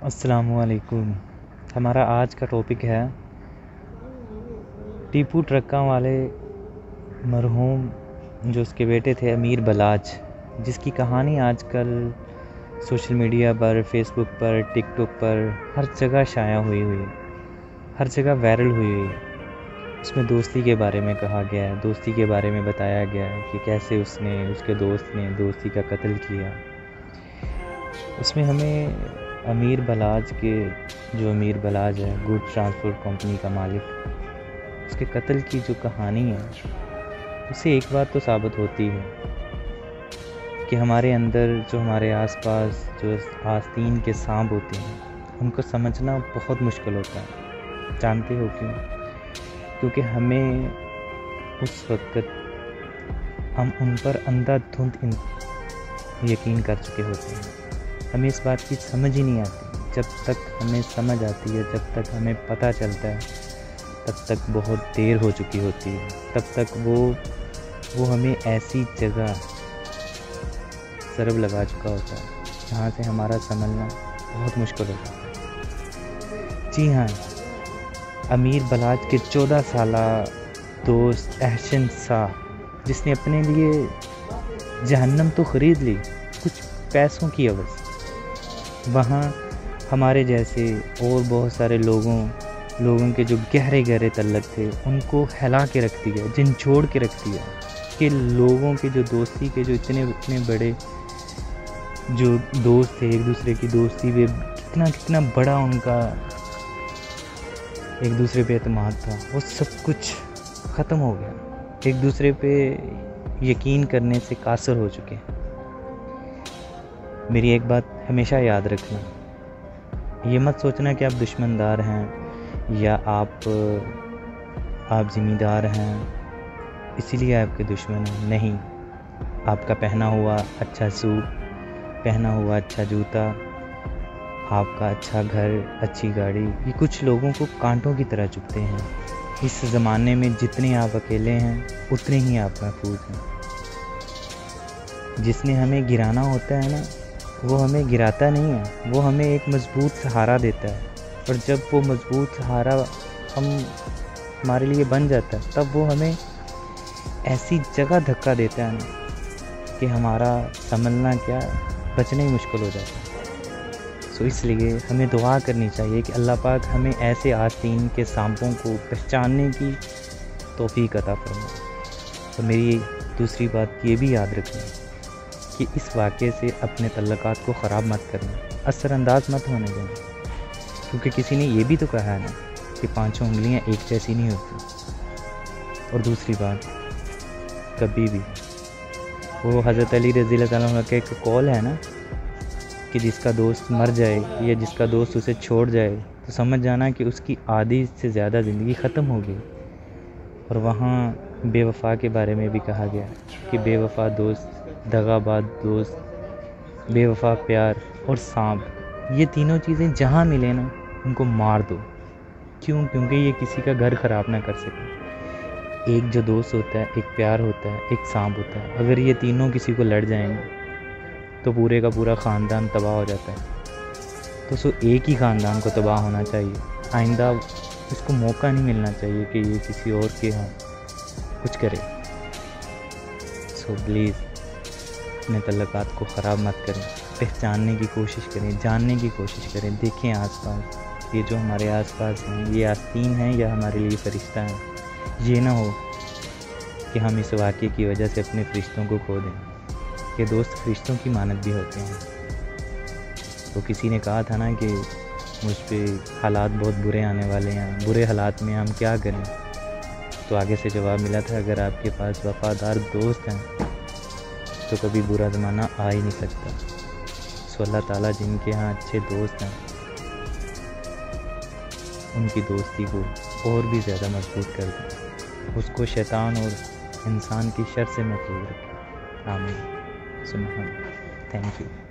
السلام علیکم۔ ہمارا آج کا ٹاپک ہے ٹیپو ٹرکاں والے مرحوم جو اس کے بیٹے تھے امیر بلاچ، جس کی کہانی آج کل سوشل میڈیا پر، فیس بک پر، ٹک ٹاک پر ہر جگہ شائع ہوئی ہے، ہر جگہ وائرل ہوئی ہے۔ اس میں دوستی کے بارے میں کہا گیا ہے، دوستی کے بارے میں بتایا گیا ہے کہ کیسے اس کے دوست نے دوستی کا قتل کیا۔ اس میں ہمیں امیر بلاچ کے جو امیر بلاچ ہے گڈ ٹرانسپورٹ کمپنی کا مالک، اس کے قتل کی جو کہانی ہے اس سے ایک بات تو ثابت ہوتی ہے کہ ہمارے اندر جو ہمارے آس پاس جو آستین کے سانپ ہوتے ہیں ان کو سمجھنا بہت مشکل ہوتا ہے۔ جانتے ہو کیوں؟ کیونکہ ہمیں اس وقت ہم ان پر اندھا دھند یقین کر چکے ہوتے ہیں، ہمیں اس بات کی سمجھ ہی نہیں آتی۔ جب تک ہمیں سمجھ آتی ہے، جب تک ہمیں پتہ چلتا ہے، تب تک بہت دیر ہو چکی ہوتی ہے۔ تب تک وہ ہمیں ایسی جگہ ضرب لگا چکا ہوتا ہے جہاں سے ہمارا سنبھلنا بہت مشکل ہوتا ہے۔ جی ہاں، امیر بلاچ کے 14 سالہ دوست احسن شاہ، جس نے اپنے لیے جہنم تو خرید لی کچھ پیسوں کی عوض، وہاں ہمارے جیسے اور بہت سارے لوگوں کے جو گہرے گہرے تعلق تھے ان کو ہلا کے رکھ دیا، جھنجھوڑ کے رکھ دیا کہ لوگوں کے جو دوستی کے جو اتنے بڑے جو دوست تھے، ایک دوسرے کی دوستی پہ کتنا بڑا ان کا ایک دوسرے پہ اعتماد تھا، وہ سب کچھ ختم ہو گیا۔ ایک دوسرے پہ یقین کرنے سے قاصر ہو چکے۔ میری ایک بات ہمیشہ یاد رکھنا، یہ مت سوچنا کہ آپ دشمن دار ہیں یا آپ ذمہ دار ہیں اسی لیے آپ کے دشمن ہیں۔ نہیں، آپ کا پہنا ہوا اچھا سوٹ، پہنا ہوا اچھا جوتا، آپ کا اچھا گھر، اچھی گاڑی، یہ کچھ لوگوں کو کانٹوں کی طرح چبھتے ہیں۔ اس زمانے میں جتنے آپ اکیلے ہیں اتنے ہی آپ محفوظ ہیں۔ جس نے ہمیں گرانا ہوتا ہے نا، وہ ہمیں گراتا نہیں ہے، وہ ہمیں ایک مضبوط سہارا دیتا ہے، اور جب وہ مضبوط سہارا ہمارے لیے بن جاتا ہے تب وہ ہمیں ایسی جگہ دھکا دیتا ہے نا کہ ہمارا سنبھلنا کیا، بچنا ہی مشکل ہو جاتا ہے۔ اس لیے ہمیں دعا کرنی چاہیے کہ اللہ پاک ہمیں ایسے آستین کے سانپوں کو پہچاننے کی توفیق عطا فرمائے۔ اور میری دوسری بات یہ بھی یاد رکھنا کہ اس واقعے سے اپنے تعلقات کو خراب مت کرنا، اثر انداز مت ہونے دینا، کیونکہ کسی نے یہ بھی تو کہا ہے نا کہ 5 انگلیاں ایک جیسی نہیں ہوتی۔ اور دوسری بات، کبھی بھی وہ حضرت علی رضی اللہ تعالیٰ عنہ کا ایک قول ہے نا کہ جس کا دوست مر جائے یا جس کا دوست اسے چھوڑ جائے تو سمجھ جانا کہ اس کی آدھی سے زیادہ زندگی ختم ہو گئی۔ اور وہاں بے وفا کے بارے میں بھی کہا گیا کہ بے وفا دوست، دغاباز دوست، بے وفا پیار اور سانپ، یہ تینوں چیزیں جہاں ملے نا ان کو مار دو۔ کیونکہ یہ کسی کا گھر خراب نہ کر سکے۔ ایک جو دوست ہوتا ہے، ایک پیار ہوتا ہے، ایک سانپ ہوتا ہے، اگر یہ تینوں کسی کو لڑ جائیں گے تو پورے کا پورا خاندان تباہ ہو جاتا ہے۔ تو ایک ہی خاندان کو تباہ ہونا چاہیے، آئندہ اس کو موقع نہیں ملنا چاہیے کہ یہ کسی اور کے ہاں کچھ کرے۔ پلیز اپنے تعلقات کو خراب مت کریں، پہچاننے کی کوشش کریں، جاننے کی کوشش کریں، دیکھیں آس پاس یہ جو ہمارے آس پاس ہیں یہ آستین ہیں یا ہمارے لیے فرشتہ ہیں۔ یہ نہ ہو کہ ہم اس واقعے کی وجہ سے اپنے فرشتوں کو کھو دیں، کہ دوست فرشتوں کی مانند بھی ہوتے ہیں۔ تو کسی نے کہا تھا نا کہ مجھ پہ حالات بہت برے آنے والے ہیں، برے حالات میں ہم کیا کریں؟ تو آگے سے جواب ملا تھا، اگر آپ کے پاس وفادار دوست ہیں تو کبھی برا زمانہ آ ہی نہیں سکتا۔ اللہ تعالیٰ جن کے ہاں اچھے دوست ہیں ان کی دوستی کو اور بھی زیادہ مضبوط کر دیں، اس کو شیطان اور انسان کی شر سے محفوظ رکھیں۔ آمین۔ سبحان اللہ۔ Thank you.